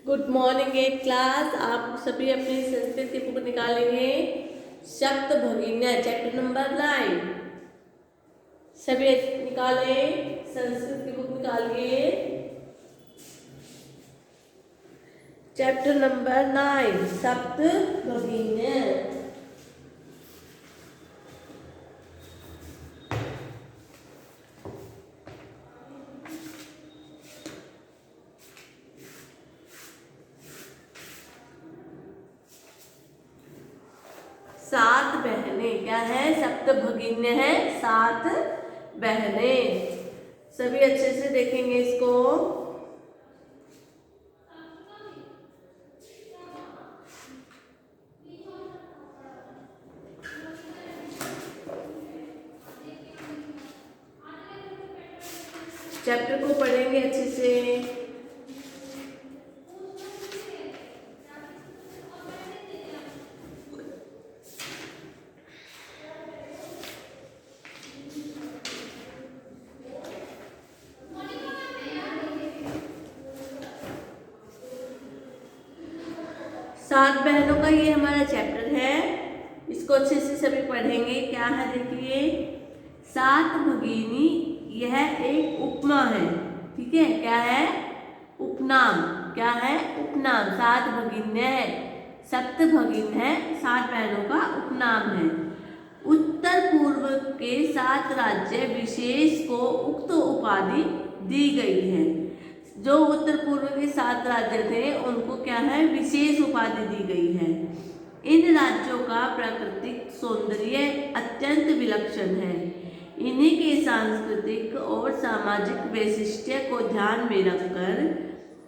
Good morning eight class. आप सभी अपनी संस्कृत की बुक निकालेंगे। शब्द भगिनी चैप्टर नंबर 9 सभी निकालें। संस्कृत की बुक निकालिए। चैप्टर नंबर 9 शब्द भगिनी। सात बहनें क्या है? सप्त भगिन्य है, सात बहनें। सभी अच्छे से देखेंगे इसको। चैप्टर को पढ़ेंगे अच्छे से। सात बहनों का ये हमारा चैप्टर है। इसको अच्छे से सभी पढ़ेंगे। क्या है देखिए, सात भगिनी यह एक उपमा है। ठीक है, क्या है? उपनाम। क्या है? उपनाम। सात भगिन्य है, सप्त भगिन है, सात बहनों का उपनाम है। उत्तर पूर्व के सात राज्य विशेष को उक्त उपाधि दी गई है। जो उत्तर पूर्व के सात राज्य थे उनको क्या है? विशेष उपाधि दी गई है। इन राज्यों का प्राकृतिक सौंदर्य अत्यंत विलक्षण है। इन्हीं के सांस्कृतिक और सामाजिक वैशिष्ट्य को ध्यान में रखकर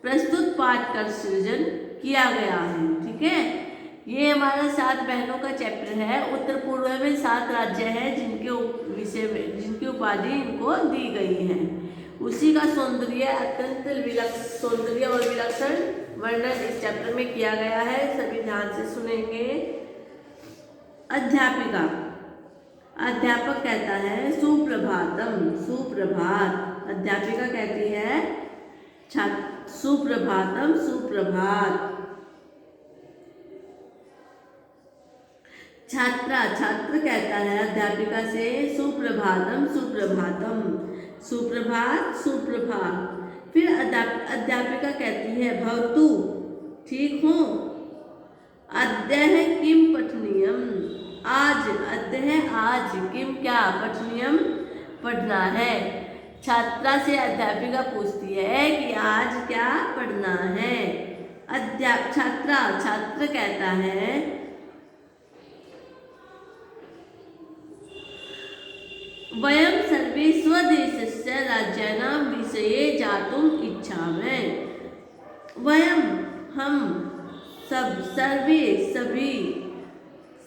प्रस्तुत पाठ का सृजन किया गया है। ठीक है, ये हमारा सात बहनों का चैप्टर है। उत्तर पूर्व में सात राज्य हैं जिनके विषय में जिनकी उपाधि इनको दी गई है। उसी का सौंदर्य अत्यंत सौंदर्य और विलक्षण वर्णन इस चैप्टर में किया गया है। सभी ध्यान से सुनेंगे। अध्यापिका। अध्यापक कहता है सुप्रभातम, सुप्रभात। अध्यापिका कहती है सुप्रभातम, सुप्रभात। छात्रा, छात्र कहता है अध्यापिका से सुप्रभातम, सुप्रभातम। सुप्रभात, सुप्रभात। फिर अध्यापिका कहती है भवतु, ठीक हूँ। अद्य किम पठनीयम, आज। अद्य आज, किम क्या, पठनीयम पढ़ना है। छात्रा से अध्यापिका पूछती है कि आज क्या पढ़ना है। छात्र कहता है वयं सर्वे स्वदेशस्य राज्यानां विषये ज्ञातुम् इच्छामहे। वयं हम सब, सर्वे सभी,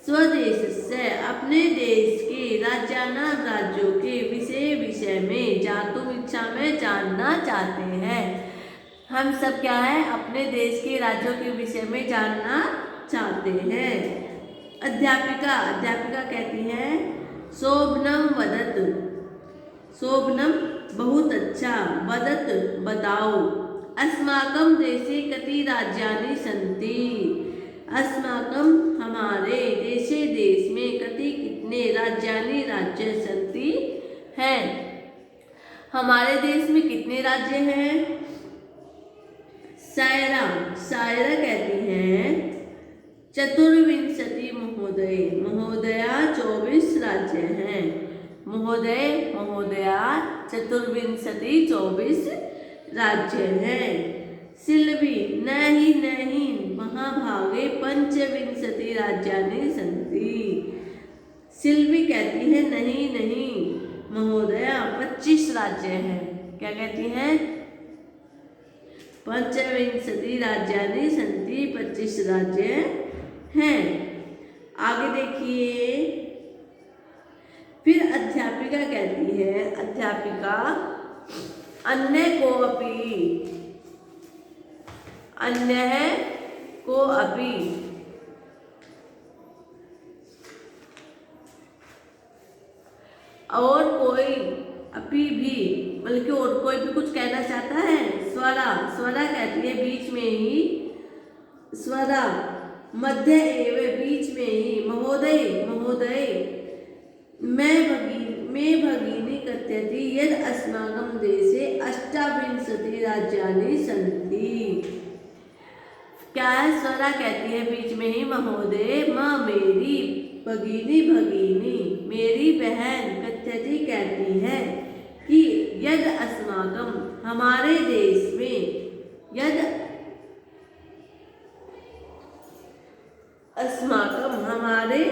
स्वदेशस्य अपने देश के, राज्यानां राज्यों के, विषय में, ज्ञातुम् इच्छामहे जानना चाहते हैं। हम सब क्या है? अपने देश के राज्यों के विषय में जानना चाहते हैं। अध्यापिका कहती है शोभनम वदत, शोभनम बहुत अच्छा, वदत बताओ। अस्माकं देशे कति राज्यानि सन्ति, अस्माकं हमारे, देशे देश में, कति कितने, राज्यानि राज्य, सन्ति हैं, हमारे देश में कितने राज्य हैं। शायरा कहती हैं चतुर्विंशति महोदय, महोदया 24 राज्य हैं। महोदया चतुर्विंशति 24 राज्य हैं। सिल्वी नहीं महाभागे पंचविंशति राज्यानि सन्ति। सिल्वी कहती है नहीं महोदया 25 राज्य हैं। क्या कहती हैं? पंचविंशति राज्यानि सन्ति, 25 राज्य हैं। आगे देखिए। फिर अध्यापिका कहती है, अध्यापिका अन्य को अपि और कोई अपि भी, बल्कि और कोई भी कुछ कहना चाहता है, स्वरा, स्वरा कहती है बीच में ही, स्वरा, मध्य एव बीच में ही, महोदय, महोदय, मैं भगिनी कथयति यद अस्माकं देशे अष्टाविंशति राज्यानि सन्ति। क्या है, स्वरा कहती है बीच में ही, महोदय, माँ मेरी, भगिनी भगिनी मेरी बहन, कथयति कहती है कि यद अस्माकं हमारे देश में, यद अस्माकं हमारे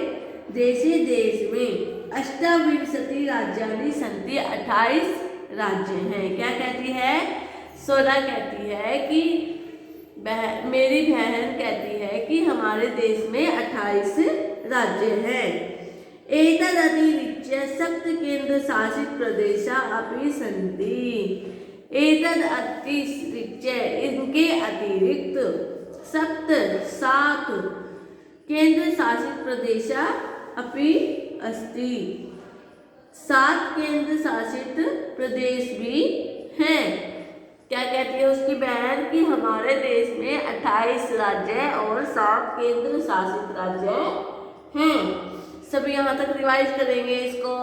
देशे देश में, अष्टाविंशति राज्यानि सन्ति 28 राज्य हैं। क्या कहती है, स्वरा कहती है कि मेरी बहन कहती है कि हमारे देश में 28 राज्य हैं। एतदतिरिच्य सप्त केंद्र शासित प्रदेशा अपि सन्ति। एतदतिरिच्य इनके अतिरिक्त सप्त 7 केंद्र शासित प्रदेशा अपि अस्ति। 7 केंद्र शासित प्रदेश भी हैं। क्या कहती है उसकी बहन कि हमारे देश में 28 राज्य और 7 केंद्र शासित राज्य हैं। सभी यहाँ तक रिवाइज करेंगे इसको।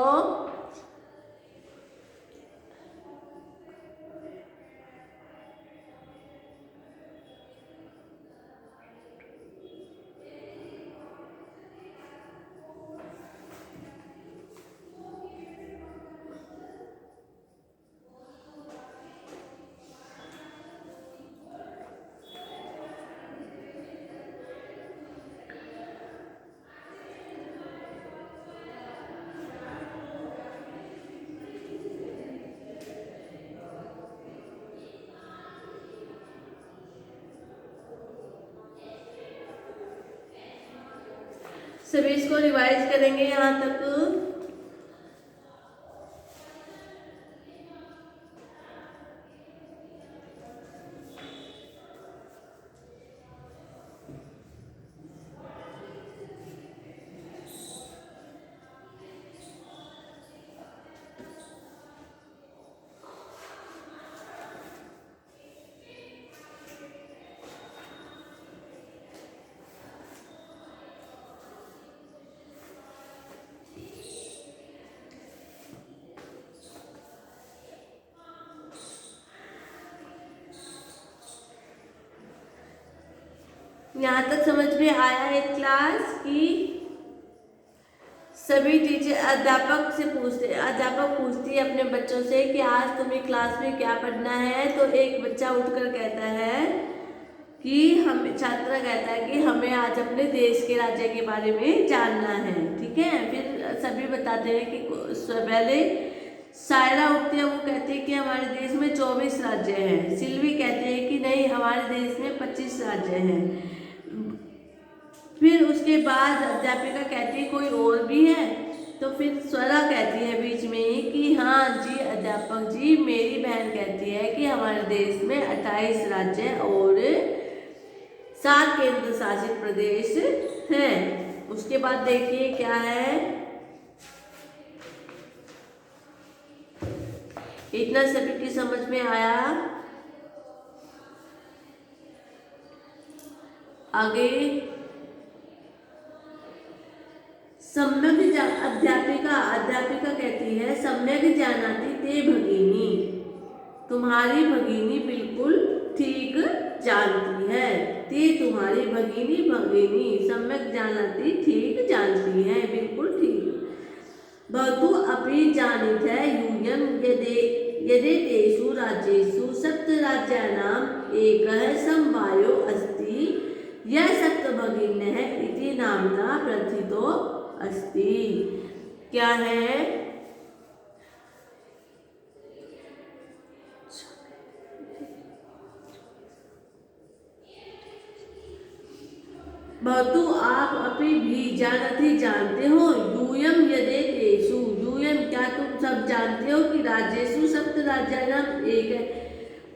सभी इसको रिवाइज करेंगे यहाँ तक। यहाँ तक समझ में आया है क्लास की? सभी टीचर अध्यापक पूछती है अपने बच्चों से कि आज तुम्हें क्लास में क्या पढ़ना है। तो एक बच्चा उठकर कहता है कि छात्रा कहता है कि हमें आज अपने देश के राज्य के बारे में जानना है। ठीक है, फिर सभी बताते हैं कि पहले सायरा उठती है, वो कहती है कि हमारे देश में 24 राज्य हैं। सिल्वी कहते हैं कि नहीं, हमारे देश में 25 राज्य हैं। फिर उसके बाद अध्यापिका कहती है कोई और भी है। तो फिर स्वरा कहती है बीच में ही कि हाँ जी अध्यापक जी, मेरी बहन कहती है कि हमारे देश में 28 राज्य और 7 केंद्र शासित प्रदेश हैं। उसके बाद देखिए क्या है, इतना सभी की समझ में आया? आगे सम्यक अध्यापिका कहती है सम्यक जानाति ते भगिनी, तुम्हारी भगिनी बिल्कुल ठीक जानती है। ते तुम्हारी भगिनी सम्यक जानाति ठीक जानती है, बिल्कुल ठीक। भवतु अपि जानीतः यूयं यदि तेषु राज्येषु सप्तराज्यानाम् एकः समवायो अस्ति यः सप्तभगिन्यः इति नाम्ना प्रथितो अस्ति। क्या है? भवतु आप अपि भी जानते हो, यूयम यदि तेषु, यूयम क्या तुम सब जानते हो कि राज्येषु सप्त राज्यानाम एक है,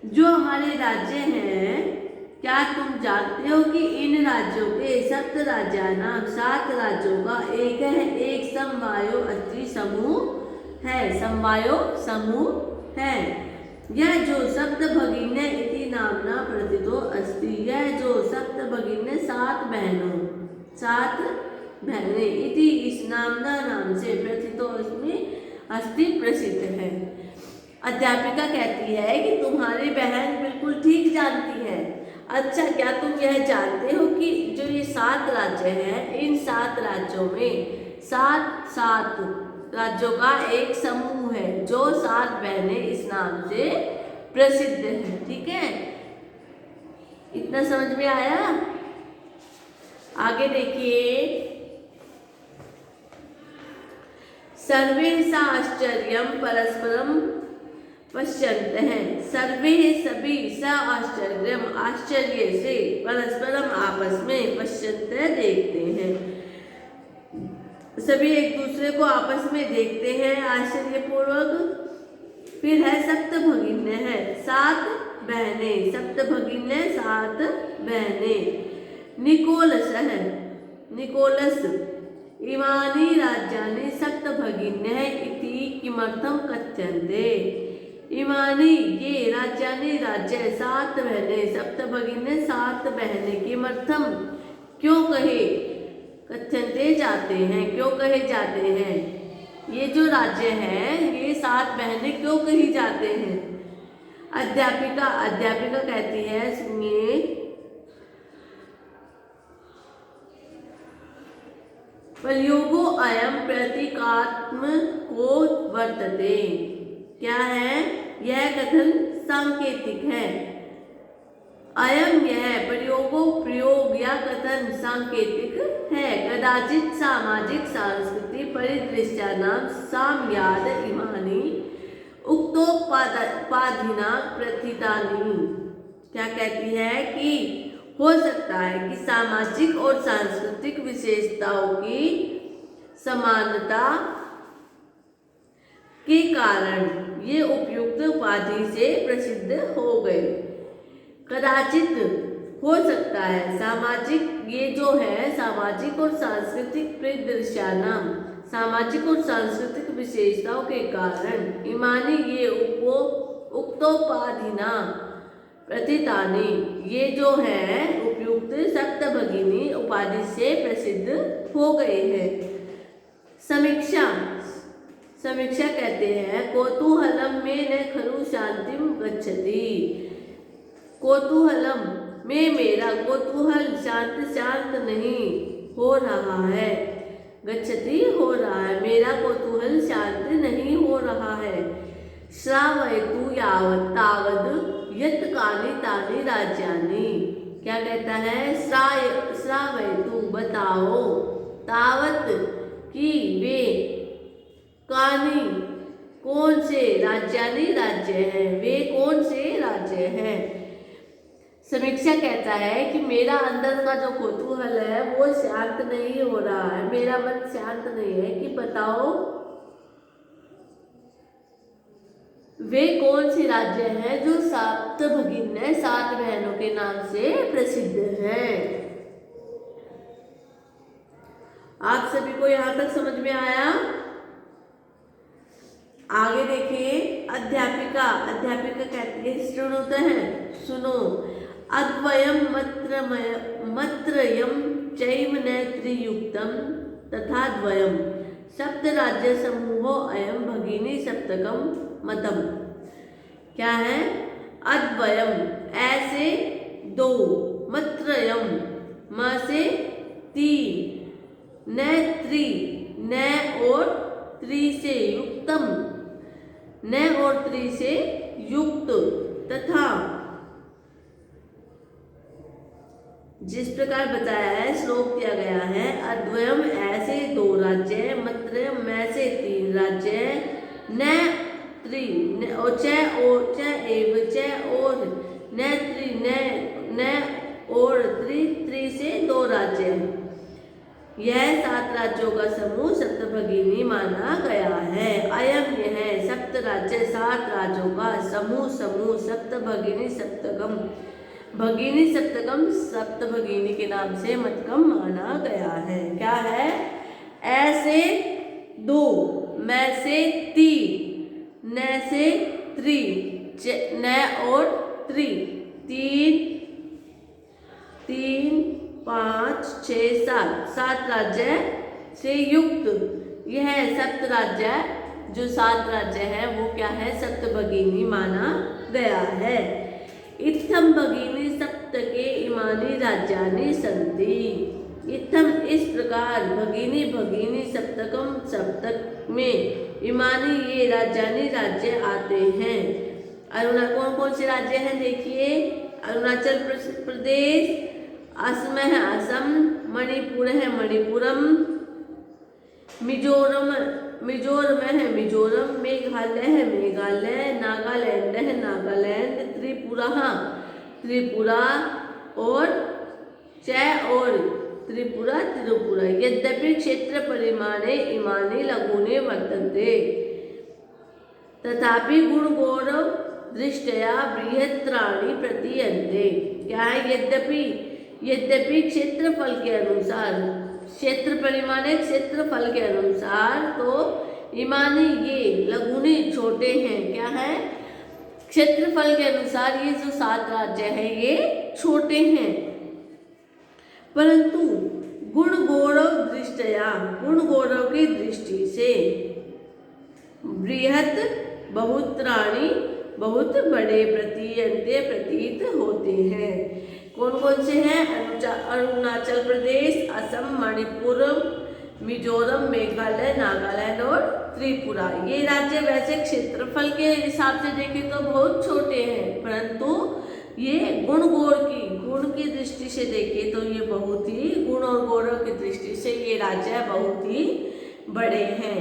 जो हमारे राज्य हैं, क्या तुम जानते हो कि इन राज्यों के सप्त राज्यानाम 7 राज्यों का एक है, एक समवायो अस्ति समूह है, समवायो समूह है। यह जो सप्त भगिन्य इति नामना प्रथितो अस्ति, यह जो सप्त भगिन्य 7 बहनों, 7 बहनें इति इस नामना नाम से प्रथितो अस्ति प्रसिद्ध है। अध्यापिका कहती है कि तुम्हारी बहन बिल्कुल ठीक जानती है। अच्छा, क्या तुम यह जानते हो कि जो ये 7 राज्य हैं, इन 7 राज्यों में 7 राज्यों का एक समूह है जो 7 बहनें इस नाम से प्रसिद्ध है। ठीक है, इतना समझ में आया? आगे देखिए, सर्वे साश्चर्यम परस्परम पश्यन्त हैं। सर्वे सभी सा आश्चर्यम आश्चर्य से परस्परम आपस में पश्यन्त देखते हैं, सभी एक दूसरे को आपस में देखते हैं आश्चर्यपूर्वक। फिर है सप्त भगिन्य है, 7 बहनें, सप्त भगिन्य 7 बहनें। निकोलस है, निकोलस इमानी राज्यानि सप्त भगिन्य इति किमर्थम कथ्यन्ते। इमानी ये राज्यानि राज्य 7 बहनें, सप्त भगिन्य 7 बहनें, किमर्थम क्यों कहे, कथ्यन्ते जाते हैं, क्यों कहे जाते हैं। ये जो राज्य हैं ये 7 बहनें क्यों कही जाते हैं। अध्यापिका कहती है, सुनिए, प्रयोगो अयम प्रतीकात्मको वर्तते। क्या है यह कथन? सांकेतिक है। अयम यह प्रयोगो प्रयोग या कथन सांकेतिक है। कदाचित सामाजिक सांस्कृतिक परिदृश्यानां साम्याद इमानि उक्तोपाधिना प्रथितानि। क्या कहती है कि हो सकता है कि सामाजिक और सांस्कृतिक विशेषताओं की समानता के कारण ये उपयुक्त उपाधि से प्रसिद्ध हो गए। कदाचित हो सकता है, सामाजिक ये जो है सामाजिक और सांस्कृतिक परिदृश्यानां, सामाजिक और सांस्कृतिक विशेषताओं के कारण, इमानी ये उक्तोपाधिना प्रथितानि ये जो है उपयुक्त सप्त भगिनी उपाधि से प्रसिद्ध हो गए हैं। समीक्षा कहते हैं, कौतूहलम में न खरु शांतिम गच्छति। कौतूहलम में मेरा कौतूहल शांत नहीं हो रहा है। गच्छति हो रहा है, मेरा कौतूहल शांत नहीं हो रहा है। श्रावयतु यावत् तावद् यत् कानि तानि राज्यानि। क्या कहता है? श्रावयतु बताओ, तावत् कि वे, कानि कौन से, राज्यानि राज्य हैं, वे कौन से राज्य हैं। समीक्षा कहता है कि मेरा अंदर का जो कौतूहल है वो शांत नहीं हो रहा है, मेरा मन शांत नहीं है कि बताओ वे कौन से राज्य हैं जो सप्त भगिन्य 7 बहनों के नाम से प्रसिद्ध हैं। आप सभी को यहाँ तक समझ में आया? आगे देखिए, अध्यापिका कहती है, शृणुत है, सुनो। अद्वयम मत्रयम चैव न त्रियुक्तम तथा द्वयम सप्त राज्य समूहो अयम भगिनी सप्तकम मतम। क्या है? अद्वयम ऐसे 2, मत्रयम म से 3, न त्रि न और त्रि से युक्तम, न और त्रि से युक्त, तथा जिस प्रकार बताया है, श्लोक किया गया है, अद्वयम ऐसे 2 राज्य, मत्रयम में से 3 राज्य, न त्रि और च एव च और न त्रि न और त्रि से 2 राज्य। यह 7 राज्यों का समूह सप्तभगिनी माना गया है। अयम यह सप्त राज्य 7 राज्यों का समूह सप्तभगिनी सप्तकम, भगिनी सप्तकम सप्तभगिनी के नाम से मतकम माना गया है। क्या है? ऐसे 2 मैं से ती, न से त्रि, न और त्रि, 3 3 5 6 7 राज्य से युक्त यह सप्त राज्य, जो 7 राज्य है वो क्या है, सप्त भगिनी माना गया है। इत्थम भगिनी सप्तके इमानी राज्यानि सन्ति। इत्थम इस प्रकार, भगिनी भगिनी सप्तकम सप्तक में, इमानी ये राज्यानि राज्य आते हैं। कौन कौन से राज्य हैं देखिए, अरुणाचल प्रदेश, असम है असम, मणिपुर है मणिपुरम, मिजोरम है मिजोरम, मेघालय है मेघालय, नागालैंड है नागालैंड, त्रिपुरा और त्रिपुरा। यद्यपि क्षेत्र परिमाणे इमानि लघूनि वर्तन्ते तथापि गुण गौरव दृष्टया बृहत्तराणि प्रतीयन्ते। क्या है, यद्यपि क्षेत्रफल के अनुसार, क्षेत्र परिमाणे क्षेत्रफल के अनुसार तो इमानी ये लघुनी छोटे हैं। क्या है, क्षेत्रफल के अनुसार ये जो 7 राज्य है ये छोटे हैं, परंतु गुण गौरव दृष्टया, गुण गौरव की दृष्टि से, बृहत बहुत्राणी बहुत बड़े प्रतीयन्ते प्रतीत होते हैं। कौन कौन से हैं, अरुणाचल प्रदेश, असम, मणिपुर, मिजोरम, मेघालय, नागालैंड और त्रिपुरा। ये राज्य वैसे क्षेत्रफल के हिसाब से देखें तो बहुत छोटे हैं, परंतु ये गुण की दृष्टि से देखें तो ये बहुत ही, गुण और गौरव की दृष्टि से ये राज्य बहुत ही बड़े हैं।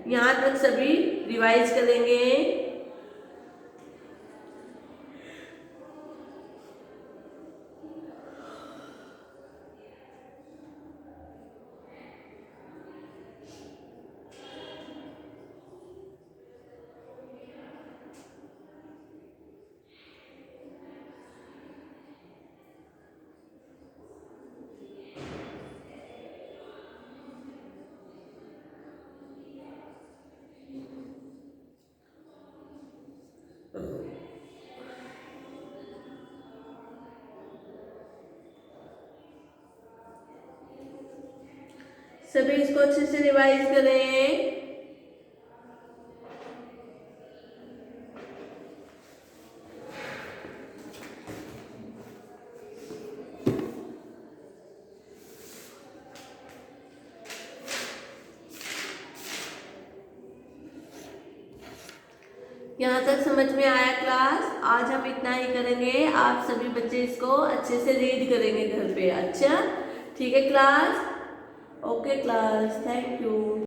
यहाँ तक सभी रिवाइज करेंगे। सभी इसको अच्छे से रिवाइज करें। यहाँ तक समझ में आया क्लास? आज हम इतना ही करेंगे। आप सभी बच्चे इसको अच्छे से रीड करेंगे घर पे। अच्छा, ठीक है class? Okay class, thank you.